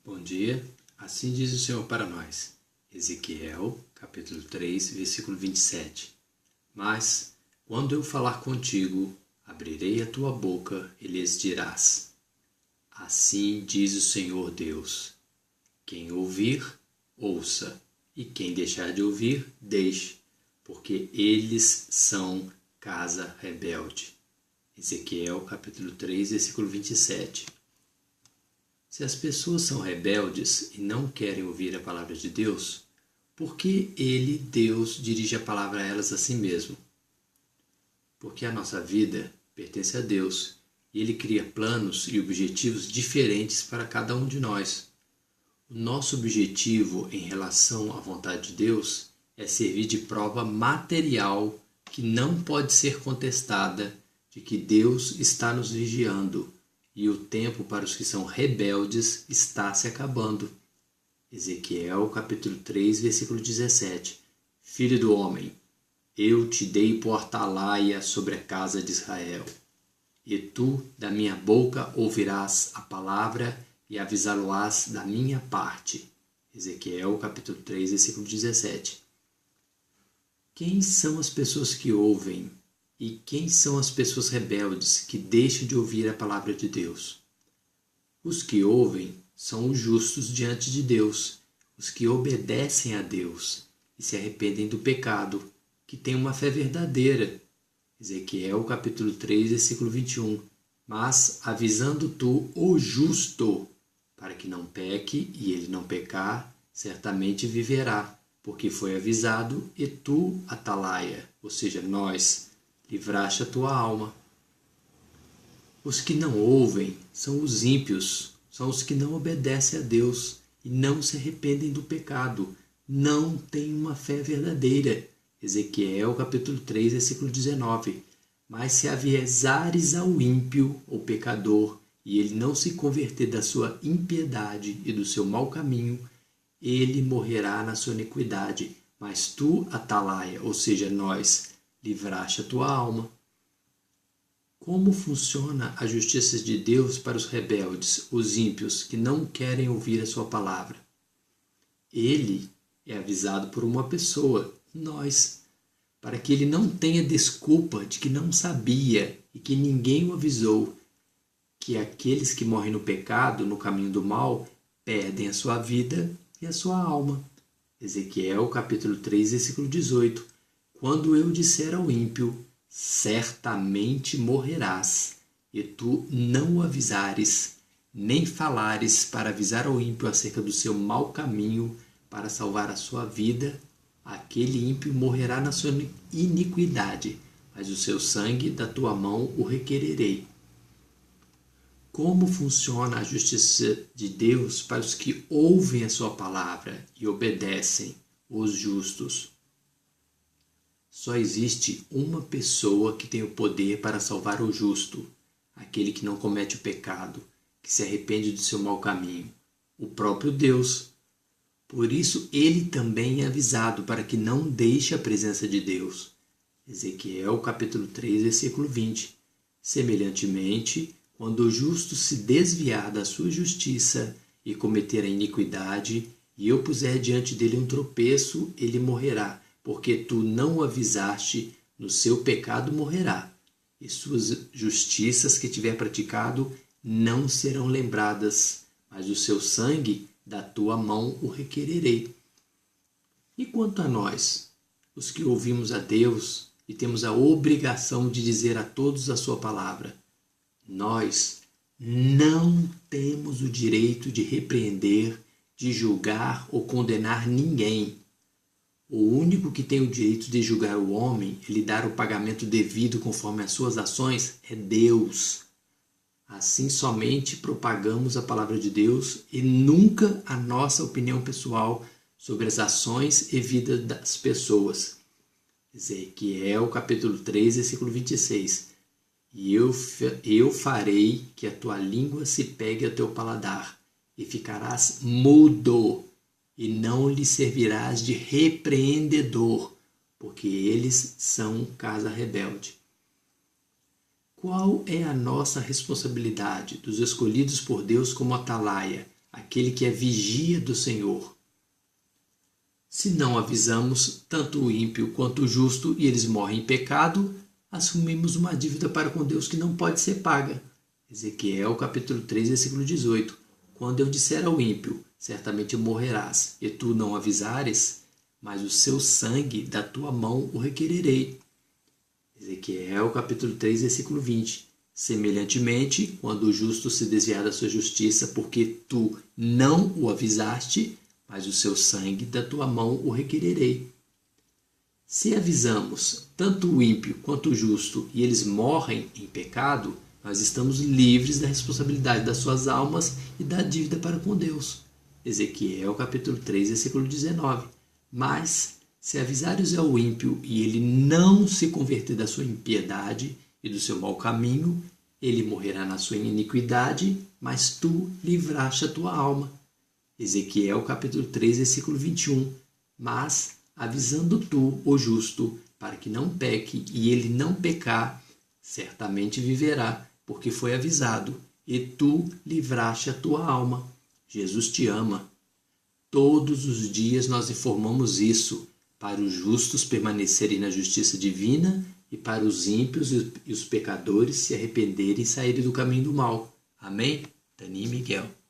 Bom dia, assim diz o Senhor para nós. Ezequiel, capítulo 3, versículo 27. Mas, quando eu falar contigo, abrirei a tua boca e lhes dirás: assim diz o Senhor Deus. Quem ouvir, ouça, e quem deixar de ouvir, deixe, porque eles são casa rebelde. Ezequiel, capítulo 3, versículo 27. Se as pessoas são rebeldes e não querem ouvir a palavra de Deus, por que Deus, dirige a palavra a elas assim mesmo? Porque a nossa vida pertence a Deus e Ele cria planos e objetivos diferentes para cada um de nós. O nosso objetivo em relação à vontade de Deus é servir de prova material que não pode ser contestada de que Deus está nos vigiando. E o tempo para os que são rebeldes está se acabando. Ezequiel, capítulo 3, versículo 17. Filho do homem, eu te dei por atalaia sobre a casa de Israel. E tu, da minha boca, ouvirás a palavra e avisá-lo-ás da minha parte. Ezequiel, capítulo 3, versículo 17. Quem são as pessoas que ouvem? E quem são as pessoas rebeldes que deixam de ouvir a palavra de Deus? Os que ouvem são os justos diante de Deus, os que obedecem a Deus e se arrependem do pecado, que têm uma fé verdadeira. Ezequiel capítulo 3, versículo 21. Mas avisando tu o justo, para que não peque, e ele não pecar, certamente viverá, porque foi avisado, e tu, atalaia, ou seja, nós, livraste a tua alma. Os que não ouvem são os ímpios, são os que não obedecem a Deus e não se arrependem do pecado, não têm uma fé verdadeira. Ezequiel capítulo 3, versículo 19. Mas se avisares ao ímpio, ou pecador, e ele não se converter da sua impiedade e do seu mau caminho, ele morrerá na sua iniquidade. Mas tu, atalaia, ou seja, nós, livraste a tua alma. Como funciona a justiça de Deus para os rebeldes, os ímpios, que não querem ouvir a sua palavra? Ele é avisado por uma pessoa, nós, para que ele não tenha desculpa de que não sabia e que ninguém o avisou, que aqueles que morrem no pecado, no caminho do mal, perdem a sua vida e a sua alma. Ezequiel capítulo 3, versículo 18. Quando eu disser ao ímpio, certamente morrerás, e tu não o avisares, nem falares para avisar ao ímpio acerca do seu mau caminho, para salvar a sua vida, aquele ímpio morrerá na sua iniquidade, mas o seu sangue da tua mão o requererei. Como funciona a justiça de Deus para os que ouvem a sua palavra e obedecem, os justos? Só existe uma pessoa que tem o poder para salvar o justo, aquele que não comete o pecado, que se arrepende do seu mau caminho, o próprio Deus. Por isso ele também é avisado para que não deixe a presença de Deus. Ezequiel capítulo 3, versículo 20. Semelhantemente, quando o justo se desviar da sua justiça e cometer a iniquidade, e eu puser diante dele um tropeço, ele morrerá, porque tu não o avisaste, no seu pecado morrerá, e suas justiças que tiver praticado não serão lembradas, mas o seu sangue da tua mão o requererei. E quanto a nós, os que ouvimos a Deus e temos a obrigação de dizer a todos a sua palavra, nós não temos o direito de repreender, de julgar ou condenar ninguém. O único que tem o direito de julgar o homem e lhe dar o pagamento devido conforme as suas ações é Deus. Assim somente propagamos a palavra de Deus e nunca a nossa opinião pessoal sobre as ações e vida das pessoas. Ezequiel capítulo 3, versículo 26. E eu farei que a tua língua se pegue ao teu paladar, e ficarás mudo, e não lhe servirás de repreendedor, porque eles são casa rebelde. Qual é a nossa responsabilidade dos escolhidos por Deus como atalaia, aquele que é vigia do Senhor. Se não avisamos tanto o ímpio quanto o justo e eles morrem em pecado, assumimos uma dívida para com Deus que não pode ser paga. Ezequiel capítulo 3, versículo 18. Quando eu disser ao ímpio, certamente morrerás, e tu não avisares, mas o seu sangue da tua mão o requererei. Ezequiel capítulo 3, versículo 20. Semelhantemente, quando o justo se desviar da sua justiça, porque tu não o avisaste, mas o seu sangue da tua mão o requererei. Se avisamos tanto o ímpio quanto o justo e eles morrem em pecado, nós estamos livres da responsabilidade das suas almas e da dívida para com Deus. Ezequiel capítulo 3, versículo 19. Mas, se avisares ao ímpio e ele não se converter da sua impiedade e do seu mau caminho, ele morrerá na sua iniquidade, mas tu livraste a tua alma. Ezequiel capítulo 3, versículo 21. Mas, avisando tu, o justo, para que não peque, e ele não pecar, certamente viverá, porque foi avisado, e tu livraste a tua alma. Jesus te ama. Todos os dias nós informamos isso, para os justos permanecerem na justiça divina e para os ímpios e os pecadores se arrependerem e saírem do caminho do mal. Amém? Dani e Miguel.